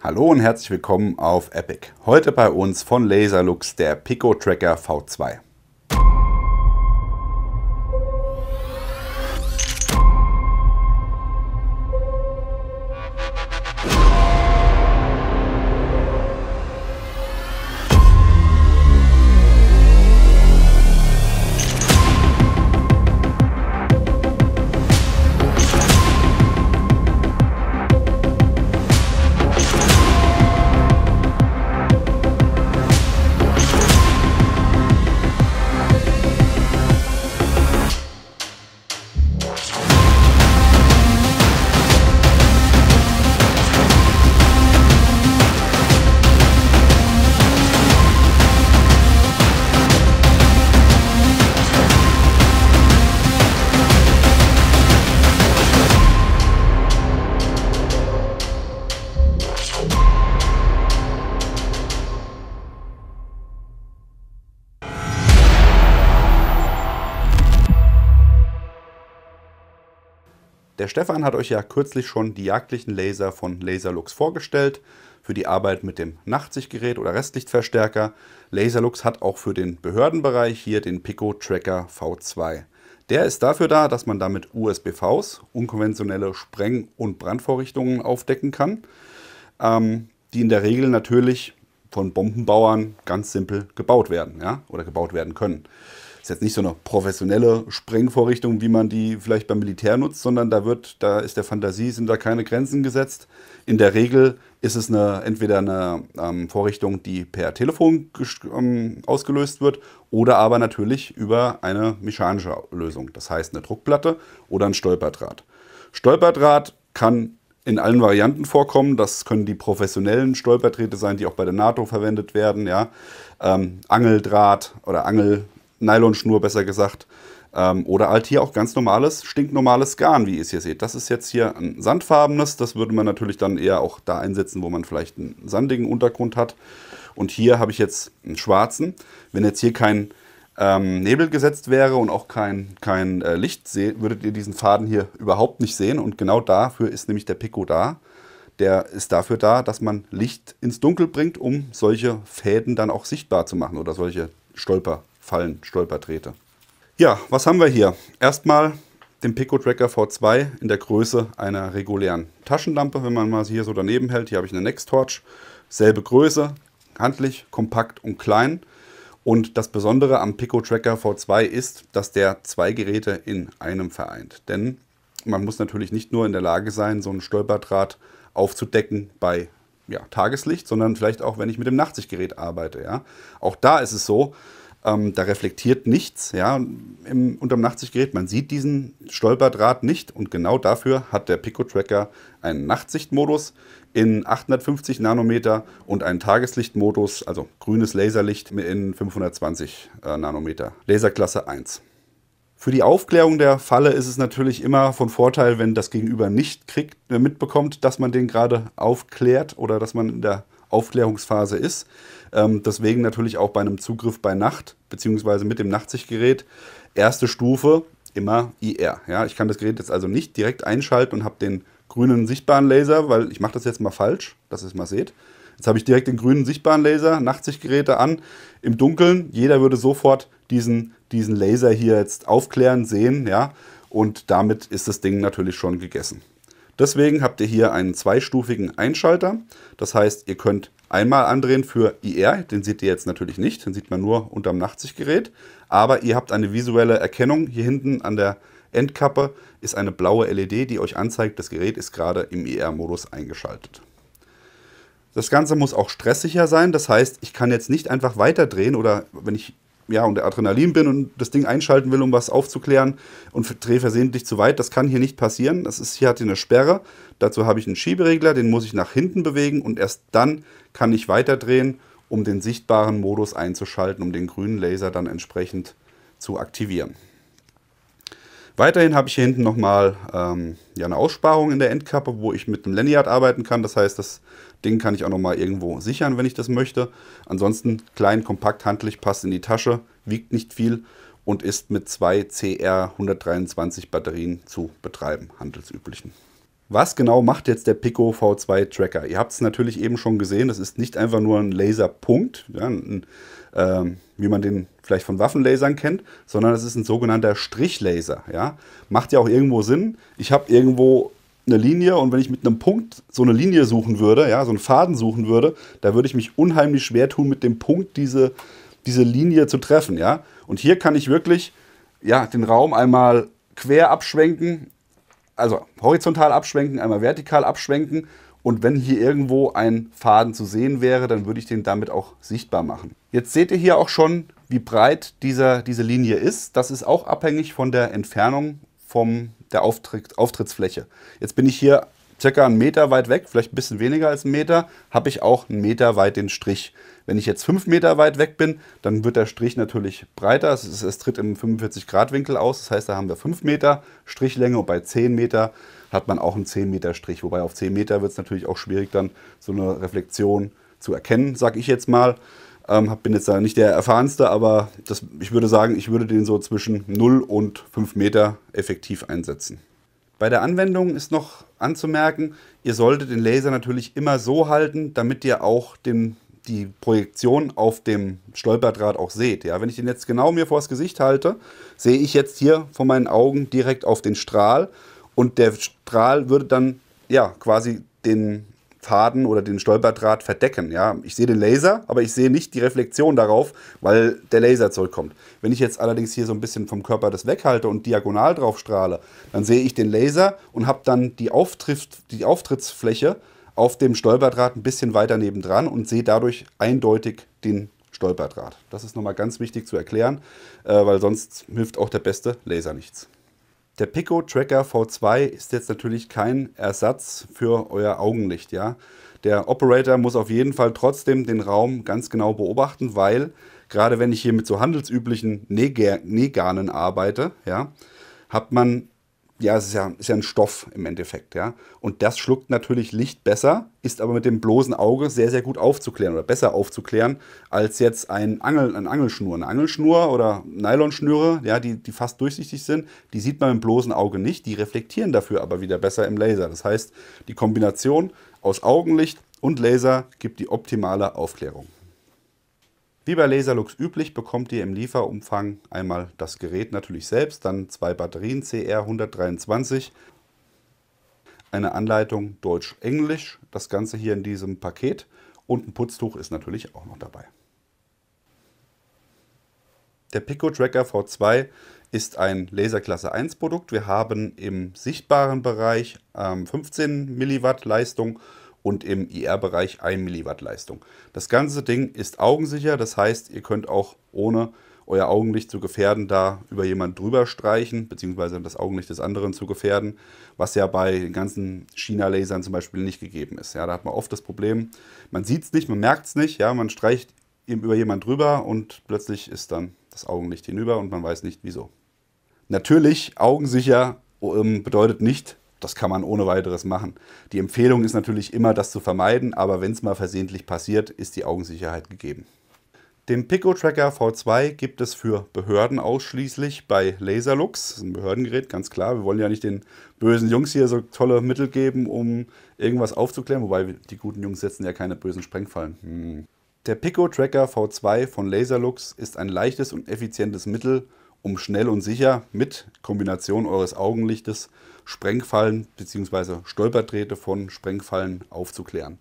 Hallo und herzlich willkommen auf Epic. Heute bei uns von Laserlux der Pico Tracker V2. Der Stefan hat euch ja kürzlich schon die jagdlichen Laser von Laserlux vorgestellt, für die Arbeit mit dem Nachtsichtgerät oder Restlichtverstärker. Laserlux hat auch für den Behördenbereich hier den Pico Tracker V2. Der ist dafür da, dass man damit USBVs, unkonventionelle Spreng- und Brandvorrichtungen aufdecken kann, die in der Regel natürlich von Bombenbauern ganz simpel gebaut werden, ja, oder gebaut werden können. Ist jetzt nicht so eine professionelle Sprengvorrichtung, wie man die vielleicht beim Militär nutzt, sondern da ist der Fantasie, sind da keine Grenzen gesetzt. In der Regel ist es entweder eine Vorrichtung, die per Telefon ausgelöst wird oder aber natürlich über eine mechanische Lösung. Das heißt eine Druckplatte oder ein Stolperdraht. Stolperdraht kann in allen Varianten vorkommen. Das können die professionellen Stolperdrähte sein, die auch bei der NATO verwendet werden. Ja? Angeldraht oder Nylonschnur besser gesagt, oder halt hier auch ganz normales, stinknormales Garn, wie ihr es hier seht. Das ist jetzt hier ein sandfarbenes, das würde man natürlich dann eher auch da einsetzen, wo man vielleicht einen sandigen Untergrund hat. Und hier habe ich jetzt einen schwarzen. Wenn jetzt hier kein Nebel gesetzt wäre und auch kein Licht, würdet ihr diesen Faden hier überhaupt nicht sehen. Und genau dafür ist nämlich der Pico da. Der ist dafür da, dass man Licht ins Dunkel bringt, um solche Fäden dann auch sichtbar zu machen oder solche Stolperfallen, Stolperdrähte. Ja, was haben wir hier? Erstmal den Pico Tracker V2 in der Größe einer regulären Taschenlampe, wenn man mal sie hier so daneben hält. Hier habe ich eine Nextorch, selbe Größe, handlich, kompakt und klein. Und das Besondere am Pico Tracker V2 ist, dass der zwei Geräte in einem vereint. Denn man muss natürlich nicht nur in der Lage sein, so einen Stolperdraht aufzudecken bei Tageslicht, sondern vielleicht auch, wenn ich mit dem Nachtsichtgerät arbeite. Ja. Auch da ist es so, da reflektiert nichts unterm Nachtsichtgerät. Man sieht diesen Stolperdraht nicht und genau dafür hat der Pico Tracker einen Nachtsichtmodus in 850 Nanometer und einen Tageslichtmodus, also grünes Laserlicht in 520 Nanometer, Laserklasse 1. Für die Aufklärung der Falle ist es natürlich immer von Vorteil, wenn das Gegenüber nicht mitbekommt, dass man den gerade aufklärt oder dass man in der Aufklärungsphase ist. Deswegen natürlich auch bei einem Zugriff bei Nacht bzw. mit dem Nachtsichtgerät erste Stufe immer IR. Ja, ich kann das Gerät jetzt also nicht direkt einschalten und habe den grünen sichtbaren Laser, weil ich mache das jetzt mal falsch, dass ihr es mal seht. Jetzt habe ich direkt den grünen sichtbaren Laser, Nachtsichtgeräte an, im Dunkeln. Jeder würde sofort diesen Laser hier jetzt aufklären, sehen, ja, und damit ist das Ding natürlich schon gegessen. Deswegen habt ihr hier einen zweistufigen Einschalter. Das heißt, ihr könnt einmal andrehen für IR, den seht ihr jetzt natürlich nicht, den sieht man nur unterm Nachtsichtgerät. Aber ihr habt eine visuelle Erkennung. Hier hinten an der Endkappe ist eine blaue LED, die euch anzeigt, das Gerät ist gerade im IR-Modus eingeschaltet. Das Ganze muss auch stresssicher sein, das heißt, ich kann jetzt nicht einfach weiterdrehen oder wenn ich unter Adrenalin bin und das Ding einschalten will, um was aufzuklären und drehe versehentlich zu weit, das kann hier nicht passieren. Hier hat ihr eine Sperre, dazu habe ich einen Schieberegler, den muss ich nach hinten bewegen und erst dann kann ich weiterdrehen, um den sichtbaren Modus einzuschalten, um den grünen Laser dann entsprechend zu aktivieren. Weiterhin habe ich hier hinten nochmal eine Aussparung in der Endkappe, wo ich mit dem Lanyard arbeiten kann. Das heißt, das Ding kann ich auch nochmal irgendwo sichern, wenn ich das möchte. Ansonsten klein, kompakt, handlich, passt in die Tasche, wiegt nicht viel und ist mit zwei CR123 Batterien zu betreiben, handelsüblichen. Was genau macht jetzt der Pico V2 Tracker? Ihr habt es natürlich eben schon gesehen, das ist nicht einfach nur ein Laserpunkt, ja, wie man den vielleicht von Waffenlasern kennt, sondern es ist ein sogenannter Strichlaser. Ja. Macht ja auch irgendwo Sinn. Ich habe irgendwo eine Linie und wenn ich mit einem Punkt so eine Linie suchen würde, ja, so einen Faden suchen würde, da würde ich mich unheimlich schwer tun, mit dem Punkt diese Linie zu treffen. Ja. Und hier kann ich wirklich, ja, den Raum einmal quer abschwenken, also horizontal abschwenken, einmal vertikal abschwenken. Und wenn hier irgendwo ein Faden zu sehen wäre, dann würde ich den damit auch sichtbar machen. Jetzt seht ihr hier auch schon, wie breit diese Linie ist. Das ist auch abhängig von der Entfernung der Auftrittsfläche. Jetzt bin ich hier circa 1 Meter weit weg, vielleicht ein bisschen weniger als 1 Meter, habe ich auch 1 Meter weit den Strich. Wenn ich jetzt 5 Meter weit weg bin, dann wird der Strich natürlich breiter. Es tritt im 45-Grad-Winkel aus. Das heißt, da haben wir 5 Meter Strichlänge und bei 10 Meter hat man auch einen 10 Meter Strich. Wobei auf 10 Meter wird es natürlich auch schwierig, dann so eine Reflexion zu erkennen, sage ich jetzt mal. Bin jetzt da nicht der Erfahrenste, aber ich würde sagen, ich würde den so zwischen 0 und 5 Meter effektiv einsetzen. Bei der Anwendung ist noch anzumerken, ihr solltet den Laser natürlich immer so halten, damit ihr auch die Projektion auf dem Stolperdraht auch seht. Ja, wenn ich den jetzt genau mir vors Gesicht halte, sehe ich jetzt hier vor meinen Augen direkt auf den Strahl und der Strahl würde dann ja quasi den Faden oder den Stolperdraht verdecken. Ja, ich sehe den Laser, aber ich sehe nicht die Reflexion darauf, weil der Laser zurückkommt. Wenn ich jetzt allerdings hier so ein bisschen vom Körper das weghalte und diagonal drauf strahle, dann sehe ich den Laser und habe dann die Auftrittsfläche auf dem Stolperdraht ein bisschen weiter nebendran und sehe dadurch eindeutig den Stolperdraht. Das ist nochmal ganz wichtig zu erklären, weil sonst hilft auch der beste Laser nichts. Der Pico Tracker V2 ist jetzt natürlich kein Ersatz für euer Augenlicht. Ja? Der Operator muss auf jeden Fall trotzdem den Raum ganz genau beobachten, weil gerade wenn ich hier mit so handelsüblichen Nähgarnen arbeite, ja, hat man, ja, es ist ja ein Stoff im Endeffekt. Ja? Und das schluckt natürlich Licht besser, ist aber mit dem bloßen Auge sehr, sehr gut aufzuklären oder besser aufzuklären als jetzt eine Angelschnur. Eine Angelschnur oder Nylonschnüre, ja, die fast durchsichtig sind, die sieht man mit dem bloßen Auge nicht, die reflektieren dafür aber wieder besser im Laser. Das heißt, die Kombination aus Augenlicht und Laser gibt die optimale Aufklärung. Wie bei Laserlux üblich bekommt ihr im Lieferumfang einmal das Gerät natürlich selbst, dann 2 Batterien CR123, eine Anleitung Deutsch-Englisch, das Ganze hier in diesem Paket und ein Putztuch ist natürlich auch noch dabei. Der Pico Tracker V2 ist ein Laserklasse 1 Produkt. Wir haben im sichtbaren Bereich 15 Milliwatt Leistung und im IR-Bereich 1 Milliwatt Leistung. Das ganze Ding ist augensicher, das heißt, ihr könnt auch ohne euer Augenlicht zu gefährden, da über jemanden drüber streichen, beziehungsweise das Augenlicht des anderen zu gefährden, was ja bei den ganzen China-Lasern zum Beispiel nicht gegeben ist. Ja, da hat man oft das Problem, man sieht es nicht, man merkt es nicht, ja, man streicht über jemanden drüber und plötzlich ist dann das Augenlicht hinüber und man weiß nicht wieso. Natürlich, augensicher bedeutet nicht, das kann man ohne weiteres machen. Die Empfehlung ist natürlich immer, das zu vermeiden, aber wenn es mal versehentlich passiert, ist die Augensicherheit gegeben. Den Pico Tracker V2 gibt es für Behörden ausschließlich bei Laserlux. Das ist ein Behördengerät, ganz klar. Wir wollen ja nicht den bösen Jungs hier so tolle Mittel geben, um irgendwas aufzuklären, wobei die guten Jungs setzen ja keine bösen Sprengfallen. Der Pico Tracker V2 von Laserlux ist ein leichtes und effizientes Mittel, um schnell und sicher mit Kombination eures Augenlichtes Sprengfallen bzw. Stolperdrähte von Sprengfallen aufzuklären.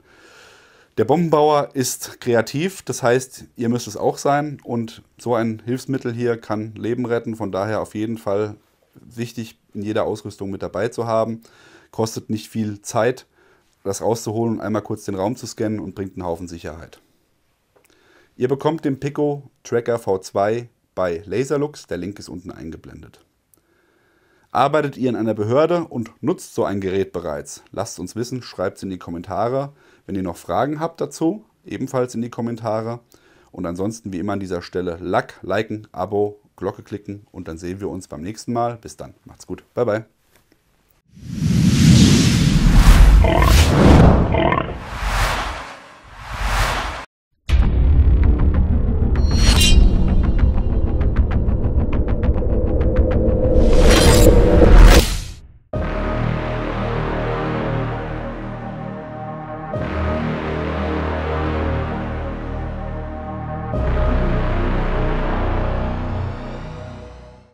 Der Bombenbauer ist kreativ, das heißt, ihr müsst es auch sein und so ein Hilfsmittel hier kann Leben retten, von daher auf jeden Fall wichtig, in jeder Ausrüstung mit dabei zu haben. Kostet nicht viel Zeit, das rauszuholen und einmal kurz den Raum zu scannen und bringt einen Haufen Sicherheit. Ihr bekommt den Pico Tracker V2 bei Laserlux, der Link ist unten eingeblendet. Arbeitet ihr in einer Behörde und nutzt so ein Gerät bereits? Lasst uns wissen, schreibt es in die Kommentare. Wenn ihr noch Fragen habt dazu, ebenfalls in die Kommentare. Und ansonsten wie immer an dieser Stelle liken, Abo, Glocke klicken und dann sehen wir uns beim nächsten Mal. Bis dann, macht's gut, bye bye.